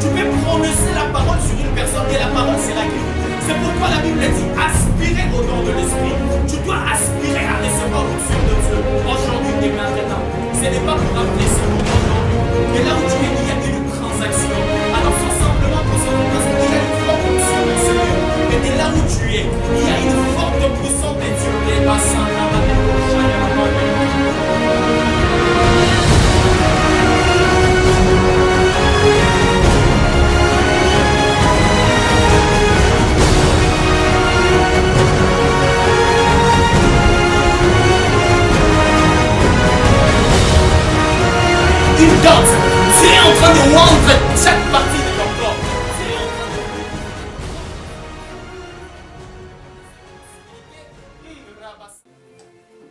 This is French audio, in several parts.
Tu peux prononcer la parole sur une personne et la parole sera guérie. C'est pourquoi la Bible dit aspirer au don de l'esprit. Tu dois aspirer à recevoir l'onction de Dieu aujourd'hui et maintenant. Ce n'est pas pour appeler ce nom aujourd'hui. Mais là où tu es, il y a une transaction. Alors sois simplement concentré parce qu'il y a une forte onction de Seigneur. Et là où tu es, il y a une forte puissance de Dieu. Les bassins, la il danse. Tu es en train de rendre chaque partie de ton corps.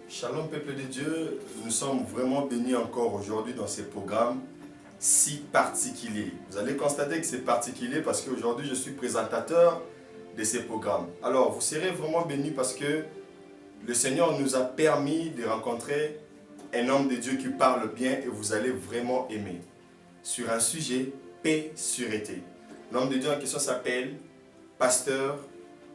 Shalom peuple de Dieu, nous sommes vraiment bénis encore aujourd'hui dans ces programmes si particuliers. Vous allez constater que c'est particulier parce qu'aujourd'hui je suis présentateur de ces programmes. Alors vous serez vraiment bénis parce que le Seigneur nous a permis de rencontrer un homme de Dieu qui parle bien et vous allez vraiment aimer. Sur un sujet, paix, sûreté. L'homme de Dieu en question s'appelle Pasteur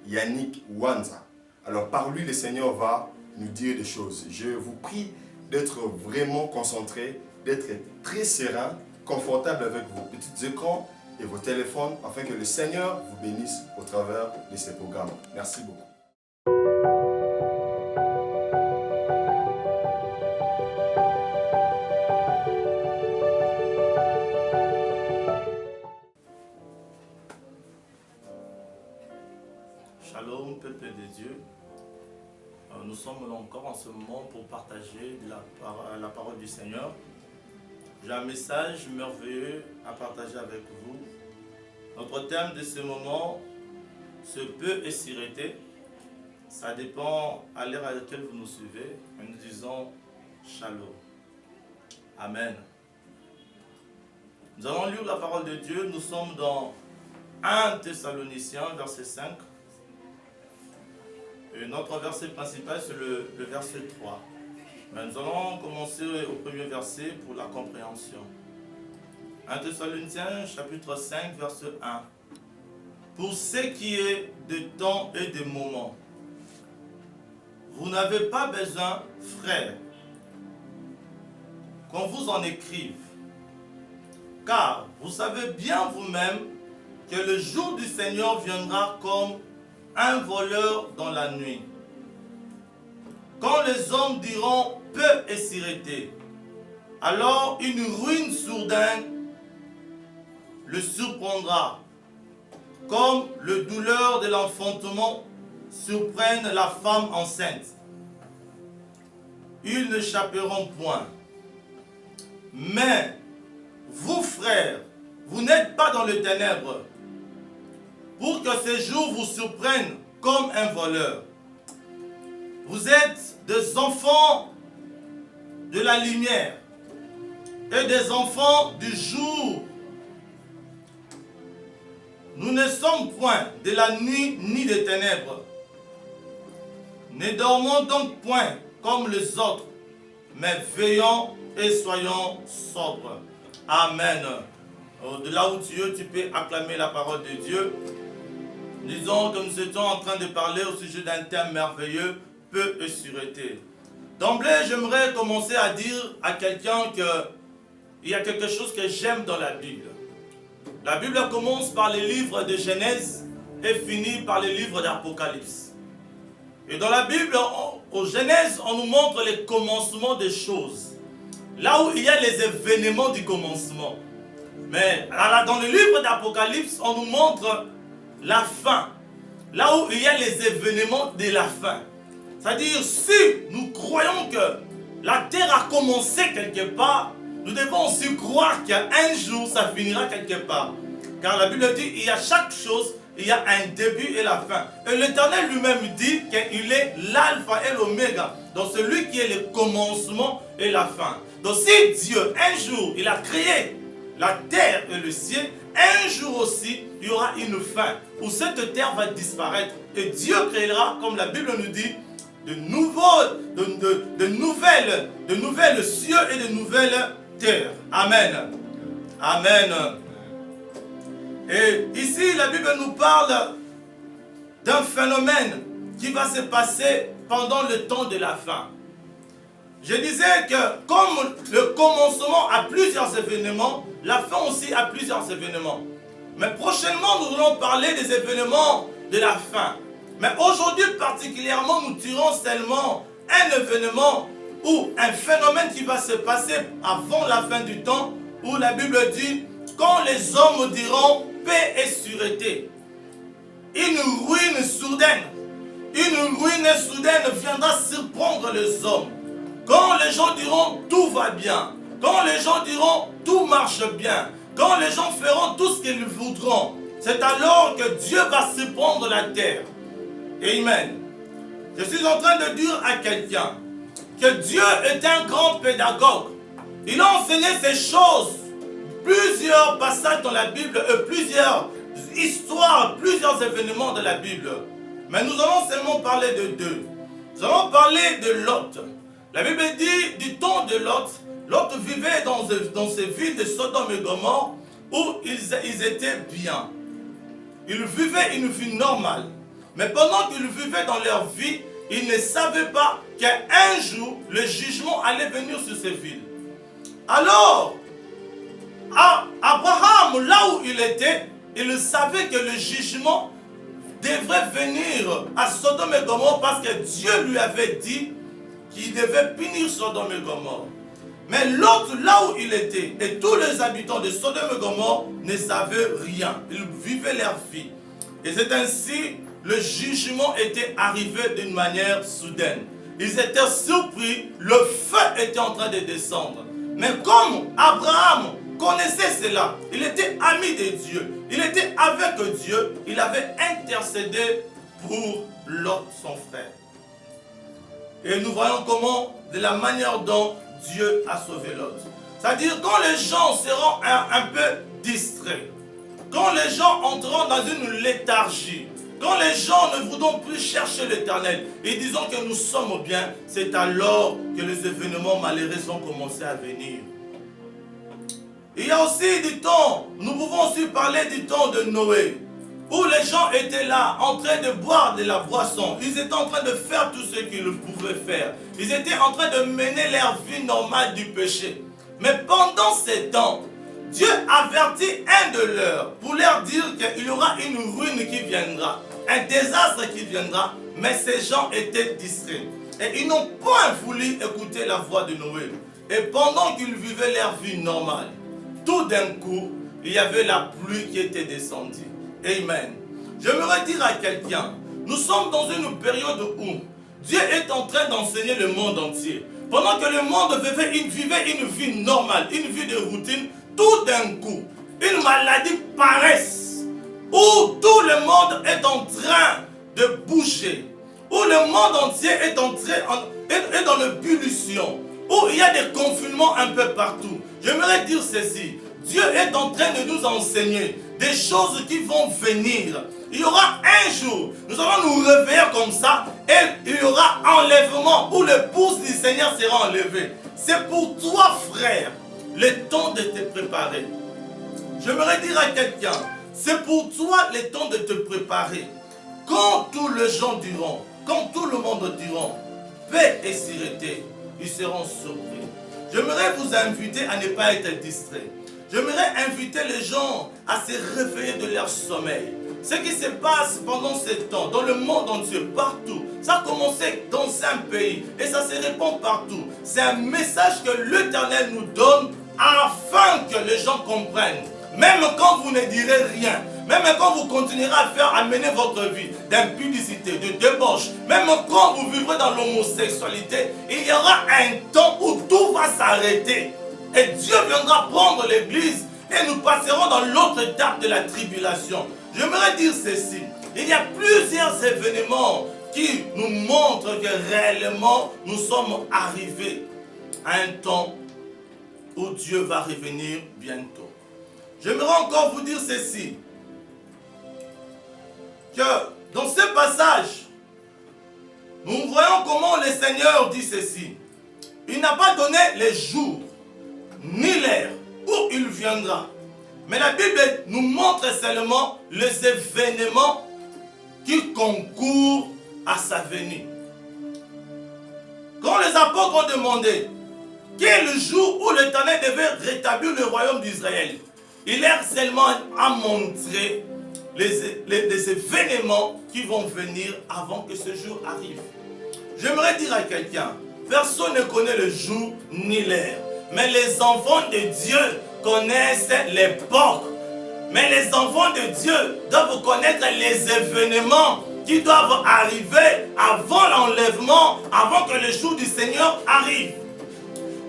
Yannick Wanza. Alors par lui, le Seigneur va nous dire des choses. Je vous prie d'être vraiment concentré, d'être très serein, confortable avec vos petits écrans et vos téléphones afin que le Seigneur vous bénisse au travers de ces programmes. Merci beaucoup. Shalom, peuple de Dieu. Nous sommes encore en ce moment pour partager la parole du Seigneur. J'ai un message merveilleux à partager avec vous. Notre thème de ce moment, ce peu et sûreté, ça dépend à l'heure à laquelle vous nous suivez. Nous disons Shalom. Amen. Nous allons lire la parole de Dieu. Nous sommes dans 1 Thessaloniciens, verset 5. Et notre verset principal, c'est le verset 3. Mais nous allons commencer au premier verset pour la compréhension. 1 Thessaloniciens, chapitre 5, verset 1. Pour ce qui est de temps et de moments, vous n'avez pas besoin, frères, qu'on vous en écrive. Car vous savez bien vous-même que le jour du Seigneur viendra comme un voleur dans la nuit. Quand les hommes diront peu et sûreté, alors une ruine soudaine le surprendra, comme le douleur de l'enfantement surprenne la femme enceinte. Ils n'échapperont point. Mais vous, frères, vous n'êtes pas dans les ténèbres, pour que ces jours vous surprennent comme un voleur. Vous êtes des enfants de la lumière et des enfants du jour. Nous ne sommes point de la nuit ni des ténèbres. Ne dormons donc point comme les autres, mais veillons et soyons sobres. Amen. De là où tu es, tu peux acclamer la parole de Dieu. Disons que nous étions en train de parler au sujet d'un thème merveilleux, peu et sûreté. D'emblée, j'aimerais commencer à dire à quelqu'un qu'il y a quelque chose que j'aime dans la Bible. La Bible commence par les livres de Genèse et finit par les livres d'Apocalypse. Et dans la Bible, au Genèse, on nous montre les commencements des choses. Là où il y a les événements du commencement. Mais dans le livre d'Apocalypse, on nous montre la fin. Là où il y a les événements de la fin. C'est-à-dire, si nous croyons que la terre a commencé quelque part, nous devons aussi croire qu'un jour, ça finira quelque part. Car la Bible dit, il y a chaque chose, il y a un début et la fin. Et l'Éternel lui-même dit qu'il est l'alpha et l'oméga. Donc celui qui est le commencement et la fin. Donc si Dieu, un jour, il a créé la terre et le ciel, un jour aussi, il y aura une fin où cette terre va disparaître. Et Dieu créera, comme la Bible nous dit, de nouvelles cieux et de nouvelles terres. Amen. Amen. Et ici, la Bible nous parle d'un phénomène qui va se passer pendant le temps de la fin. Je disais que comme le commencement a plusieurs événements, la fin aussi a plusieurs événements. Mais prochainement, nous allons parler des événements de la fin. Mais aujourd'hui particulièrement, nous tirons seulement un événement ou un phénomène qui va se passer avant la fin du temps, où la Bible dit, quand les hommes diront paix et sûreté, une ruine soudaine viendra surprendre les hommes. Quand les gens diront tout va bien, quand les gens diront tout marche bien, quand les gens feront tout ce qu'ils voudront, c'est alors que Dieu va surprendre la terre. Amen. Je suis en train de dire à quelqu'un que Dieu est un grand pédagogue. Il a enseigné ces choses, plusieurs passages dans la Bible, plusieurs histoires, plusieurs événements de la Bible. Mais nous allons seulement parler de deux. Nous allons parler de Lot. La Bible dit du temps de Lot, Lot vivait dans ces villes de Sodome et Gomorrhe où ils étaient bien. Ils vivaient une vie normale. Mais pendant qu'ils vivaient dans leur vie, ils ne savaient pas qu'un jour, le jugement allait venir sur ces villes. Alors, Abraham, là où il était, il savait que le jugement devrait venir à Sodome et Gomorrhe parce que Dieu lui avait dit qu'il devait punir Sodome et Gomorrhe. Mais l'autre, là où il était, et tous les habitants de Sodome et Gomorrhe ne savaient rien. Ils vivaient leur vie. Et c'est ainsi le jugement était arrivé d'une manière soudaine. Ils étaient surpris, le feu était en train de descendre. Mais comme Abraham connaissait cela, il était ami de Dieu, il était avec Dieu, il avait intercédé pour Lot, son frère. Et nous voyons comment, de la manière dont Dieu a sauvé Lot. C'est-à-dire quand les gens seront un peu distraits, quand les gens entreront dans une léthargie, quand les gens ne voudront plus chercher l'Éternel et disons que nous sommes bien, c'est alors que les événements malheureux ont commencé à venir. Il y a aussi du temps, nous pouvons aussi parler du temps de Noé, où les gens étaient là en train de boire de la boisson. Ils étaient en train de faire tout ce qu'ils pouvaient faire. Ils étaient en train de mener leur vie normale du péché. Mais pendant ces temps, Dieu avertit un de leurs pour leur dire qu'il y aura une ruine qui viendra, un désastre qui viendra, mais ces gens étaient distraits. Et ils n'ont pas voulu écouter la voix de Noé. Et pendant qu'ils vivaient leur vie normale, tout d'un coup, il y avait la pluie qui était descendue. Amen. J'aimerais dire à quelqu'un, nous sommes dans une période où Dieu est en train d'enseigner le monde entier. Pendant que le monde vivait une vie normale, une vie de routine, tout d'un coup, une maladie paraisse, où tout le monde est en train de bouger, où le monde entier est dans l'ébullition, où il y a des confinements un peu partout. J'aimerais dire ceci, Dieu est en train de nous enseigner des choses qui vont venir. Il y aura un jour, nous allons nous réveiller comme ça, et il y aura enlèvement, où l'épouse du Seigneur sera enlevée. C'est pour toi, frère, le temps de te préparer. J'aimerais dire à quelqu'un, c'est pour toi le temps de te préparer. Quand tous les gens diront, quand tout le monde diront, paix et sûreté, ils seront surpris. J'aimerais vous inviter à ne pas être distrait. J'aimerais inviter les gens à se réveiller de leur sommeil. Ce qui se passe pendant ce temps, dans le monde entier, partout, ça a commencé dans un pays et ça se répand partout. C'est un message que l'Éternel nous donne afin que les gens comprennent. Même quand vous ne direz rien, même quand vous continuerez à mener votre vie d'impudicité, de débauche, même quand vous vivrez dans l'homosexualité, il y aura un temps où tout va s'arrêter. Et Dieu viendra prendre l'église et nous passerons dans l'autre étape de la tribulation. J'aimerais dire ceci. Il y a plusieurs événements qui nous montrent que réellement nous sommes arrivés à un temps où Dieu va revenir bientôt. J'aimerais encore vous dire ceci. Que dans ce passage, nous voyons comment le Seigneur dit ceci. Il n'a pas donné les jours ni l'heure où il viendra. Mais la Bible nous montre seulement les événements qui concourent à sa venue. Quand les apôtres ont demandé quel est le jour où l'Éternel devait rétablir le royaume d'Israël, il leur seulement à montrer les événements qui vont venir avant que ce jour arrive. J'aimerais dire à quelqu'un, personne ne connaît le jour ni l'heure, mais les enfants de Dieu connaissent l'époque. Mais les enfants de Dieu doivent connaître les événements qui doivent arriver avant l'enlèvement, avant que le jour du Seigneur arrive.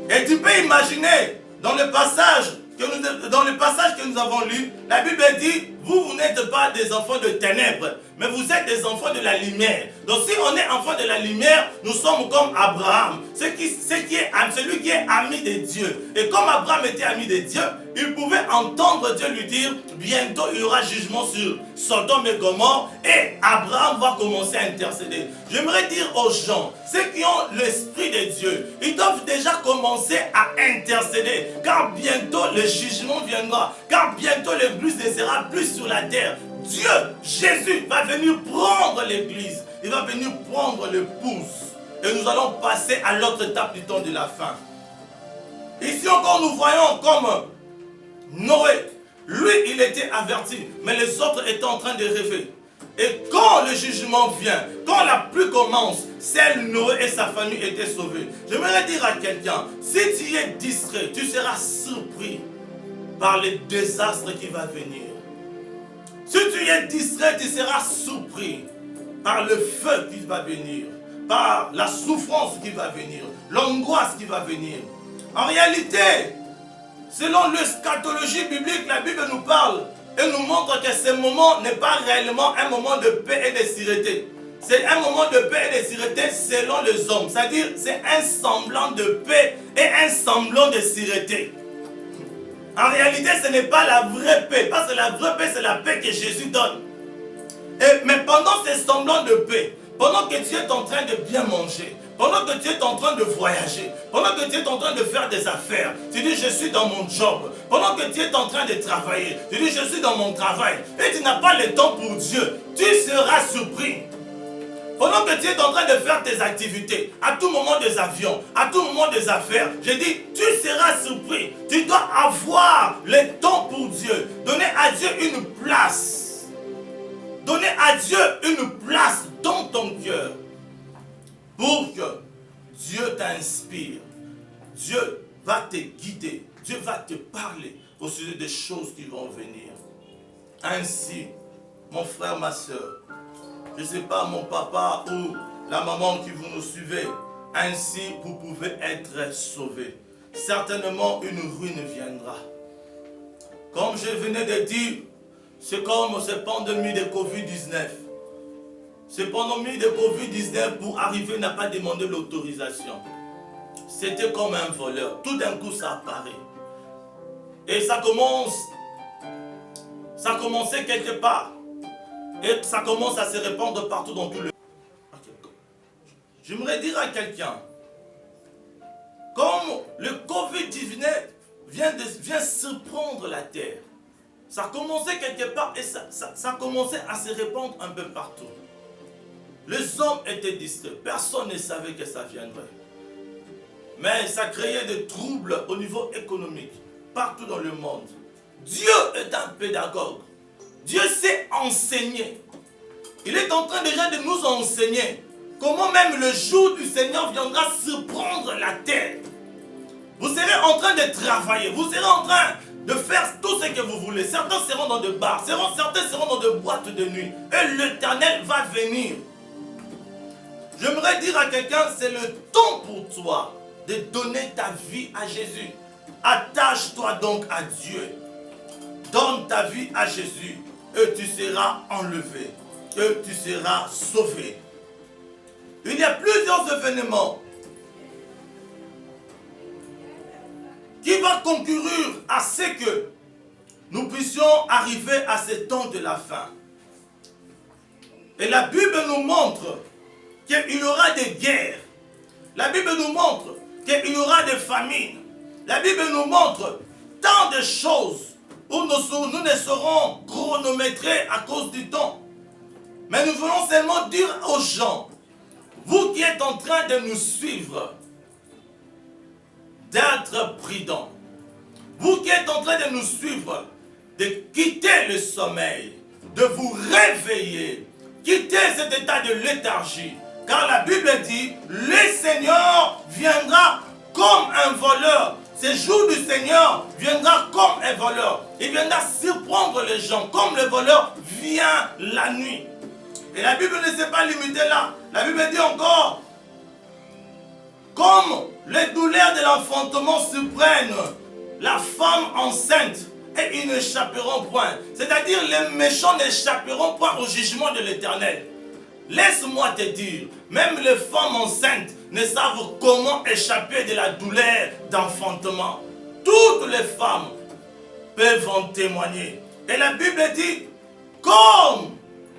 Et tu peux imaginer, dans le passage que nous avons lu, la Bible dit, vous n'êtes pas des enfants de ténèbres, mais vous êtes des enfants de la lumière. Donc si on est enfants de la lumière, nous sommes comme Abraham, celui qui est ami de Dieu. Et comme Abraham était ami de Dieu, il pouvait entendre Dieu lui dire, bientôt il y aura jugement sur Sodome et Gomorrhe, et Abraham va commencer à intercéder. J'aimerais dire aux gens, ceux qui ont l'Esprit de Dieu, ils doivent déjà commencer à intercéder, car bientôt le jugement viendra, car bientôt l'Église ne sera plus sur la terre. Dieu, Jésus, va venir prendre l'Église, il va venir prendre l'épouse, et nous allons passer à l'autre étape du temps de la fin. Ici encore, nous voyons comme Noé, lui, il était averti, mais les autres étaient en train de rêver. Et quand le jugement vient, quand la pluie commence, seul Noé et sa famille étaient sauvés. J'aimerais dire à quelqu'un, si tu es distrait, tu seras surpris par les désastres qui vont venir. Si tu es distrait, tu seras surpris par le feu qui va venir, par la souffrance qui va venir, l'angoisse qui va venir. En réalité, selon l'eschatologie biblique, la Bible nous parle et nous montre que ce moment n'est pas réellement un moment de paix et de sûreté. C'est un moment de paix et de sûreté selon les hommes. C'est-à-dire, c'est un semblant de paix et un semblant de sûreté. En réalité, ce n'est pas la vraie paix, parce que la vraie paix, c'est la paix que Jésus donne. Mais pendant ce semblant de paix, pendant que tu es en train de bien manger, pendant que tu es en train de voyager, pendant que tu es en train de faire des affaires, tu dis je suis dans mon job, pendant que tu es en train de travailler, tu dis je suis dans mon travail, et tu n'as pas le temps pour Dieu, tu seras surpris. Pendant que tu es en train de faire tes activités, à tout moment des avions, à tout moment des affaires, je dis, tu seras surpris. Tu dois avoir le temps pour Dieu. Donner à Dieu une place. Donner à Dieu une place dans ton cœur. Pour que Dieu t'inspire. Dieu va te guider. Dieu va te parler au sujet des choses qui vont venir. Ainsi, mon frère, ma soeur, je ne sais pas, mon papa ou la maman qui vous nous suivez, ainsi vous pouvez être sauvés. Certainement une ruine viendra. Comme je venais de dire, c'est comme cette pandémie de Covid-19. Cette pandémie de Covid-19 pour arriver n'a pas demandé l'autorisation. C'était comme un voleur. Tout d'un coup ça apparaît. Et ça commençait quelque part. Et ça commence à se répandre partout dans tout le monde. J'aimerais dire à quelqu'un, comme le Covid-19 vient surprendre la terre, ça commençait quelque part et ça commençait à se répandre un peu partout. Les hommes étaient distraits, personne ne savait que ça viendrait. Mais ça créait des troubles au niveau économique, partout dans le monde. Dieu est un pédagogue. Dieu sait enseigner. Il est en train déjà de nous enseigner comment même le jour du Seigneur viendra surprendre la terre. Vous serez en train de travailler, vous serez en train de faire tout ce que vous voulez. Certains seront dans des bars, certains seront dans des boîtes de nuit. Et l'Éternel va venir. J'aimerais dire à quelqu'un, c'est le temps pour toi de donner ta vie à Jésus. Attache-toi donc à Dieu. Donne ta vie à Jésus. Et tu seras enlevé, et tu seras sauvé. Il y a plusieurs événements qui vont concourir à ce que nous puissions arriver à ce temps de la fin. Et la Bible nous montre qu'il y aura des guerres. La Bible nous montre qu'il y aura des famines. La Bible nous montre tant de choses où nous ne serons chronométrés à cause du temps. Mais nous voulons seulement dire aux gens, vous qui êtes en train de nous suivre, d'être prudents. Vous qui êtes en train de nous suivre, de quitter le sommeil, de vous réveiller, quitter cet état de léthargie. Car la Bible dit, le Seigneur viendra comme un voleur. Ce jour du Seigneur viendra comme un voleur. Il viendra surprendre les gens comme le voleur vient la nuit. Et la Bible ne s'est pas limitée là. La Bible dit encore, comme les douleurs de l'enfantement surprennent la femme enceinte, et ils n'échapperont point. C'est-à-dire les méchants n'échapperont point au jugement de l'Éternel. Laisse-moi te dire, même les femmes enceintes ne savent comment échapper de la douleur d'enfantement. Toutes les femmes peuvent en témoigner. Et la Bible dit, comme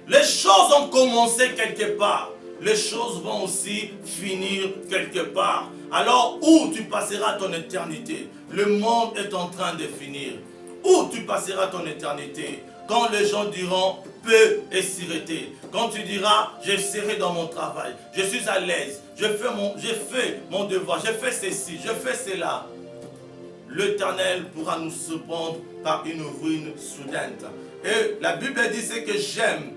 les choses ont commencé quelque part, les choses vont aussi finir quelque part. Alors où tu passeras ton éternité? Le monde est en train de finir. Où tu passeras ton éternité? Quand les gens diront peu et sûreté. Quand tu diras je serai dans mon travail, je suis à l'aise, je fais mon devoir, je fais ceci, je fais cela. L'Éternel pourra nous surprendre par une ruine soudaine. Et la Bible dit ce que j'aime,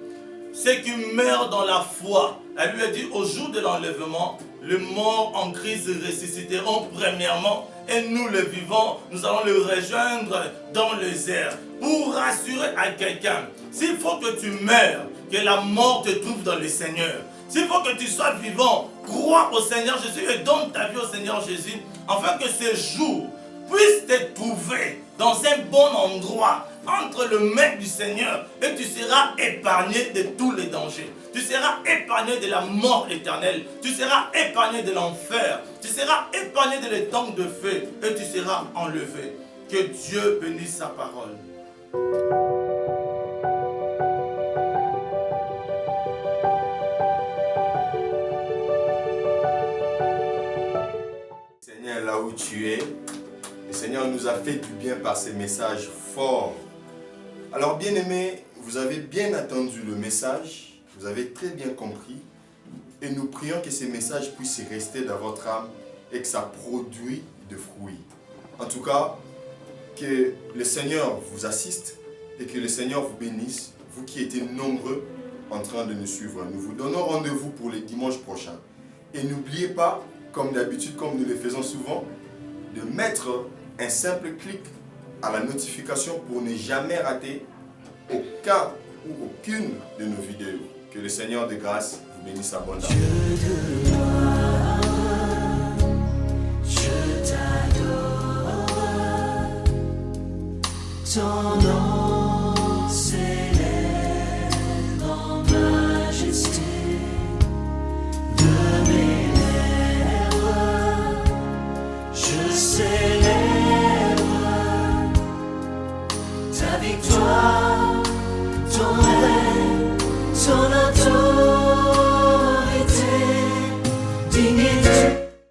ceux qui meurent dans la foi. La Bible dit au jour de l'enlèvement, les morts en Christ ressusciteront premièrement et nous le vivants, nous allons le rejoindre dans les airs. Pour rassurer à quelqu'un, s'il faut que tu meurs, que la mort te trouve dans le Seigneur, s'il faut que tu sois vivant, crois au Seigneur Jésus et donne ta vie au Seigneur Jésus, afin que ce jour puisse te trouver dans un bon endroit, entre le maître du Seigneur, et tu seras épargné de tous les dangers. Tu seras épargné de la mort éternelle. Tu seras épargné de l'enfer. Tu seras épargné de l'étang de feu, et tu seras enlevé. Que Dieu bénisse sa parole. Seigneur, là où tu es, le Seigneur nous a fait du bien par ces messages forts. Alors bien-aimés, vous avez bien entendu le message, vous avez très bien compris, et nous prions que ces messages puissent rester dans votre âme et que ça produise de fruits. En tout cas, que le Seigneur vous assiste et que le Seigneur vous bénisse, vous qui étiez nombreux en train de nous suivre. Nous vous donnons rendez-vous pour le dimanche prochain. Et n'oubliez pas, comme d'habitude, comme nous le faisons souvent, de mettre un simple clic à la notification pour ne jamais rater aucun ou aucune de nos vidéos. Que le Seigneur de grâce vous bénisse abondamment.